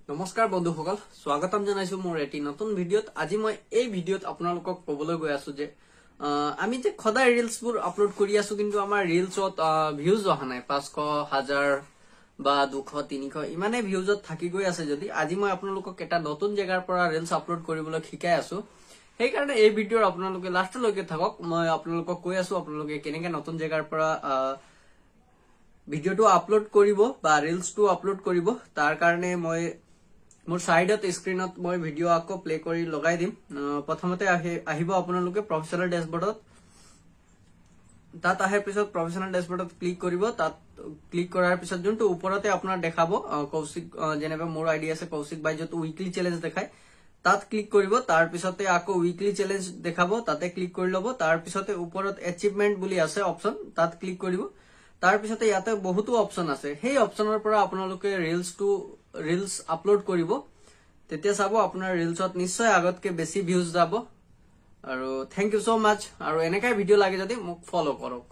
নমস্কাৰ বন্ধুসকল, স্বাগতম জনাইছো মোৰ এটি নতুন ভিডিঅ'ত। আজি মই এই ভিডিঅ'ত আপোনালোকক ক'বলৈ গৈ আছো যে আমি যে সদায় ৰিলছবোৰ আপলোড কৰি আছো, কিন্তু আমাৰ ৰিলছত ভিউজ অহা নাই। 500, 1000 বা 200, 300 ইমানে ভিউজত থাকি গৈ আছে। যদি আজি মই আপোনালোকক এটা নতুন জেগাৰ পৰা ৰিলছ আপলোড কৰিবলৈ শিকাই আছো, সেইকাৰণে এই ভিডিঅ'ৰ আপোনালোকে লাষ্টলৈকে থাকক। মই আপোনালোকক কৈ আছো আপোনালোকে কেনেকৈ নতুন জেগাৰ পৰা ভিডিঅ'টো আপলোড কৰিব বা ৰিলছটো আপলোড কৰিব। তাৰ কাৰণে মই মোৰ সাইডত স্ক্ৰিনত মই ভিডিঅ' আকৌ প্লে কৰি লগাই দিম। প্ৰথমতে আহিব আপোনালোকে প্ৰফেশনেল ডেশবৰ্ডত। তাত আহাৰ পিছত প্ৰফেশনেল ডেশবৰ্ডত ক্লিক কৰিব। তাত ক্লিক কৰাৰ পিছত যোনটো ওপৰতে আপোনাৰ দেখাব কৌশিক, যেনেকৈ মোৰ আইডি আছে কৌশিক বাই, য'ত উইকলি চেলেঞ্জ দেখায়, তাত ক্লিক কৰিব। তাৰ পিছতে আকৌ উইকলি চেলেঞ্জ দেখাব, তাতে ক্লিক কৰি ল'ব। তাৰ পিছতে ওপৰত এচিভমেন্ট বুলি আছে অপশন, তাত ক্লিক কৰিব। তাৰ পিছতে ইয়াতে বহুতো অপশন আছে, সেই অপশনৰ পৰা আপোনালোকে ৰিলছ আপলোড কৰিব। তেতিয়া চাব আপোনাৰ ৰিলছত নিশ্চয় আগতকে বেছি ভিউজ যাব। আৰু থেংক ইউ সো মাচ। আৰু এনেকাই ভিডিঅ' লাগে যদি মোক ফলো কৰক।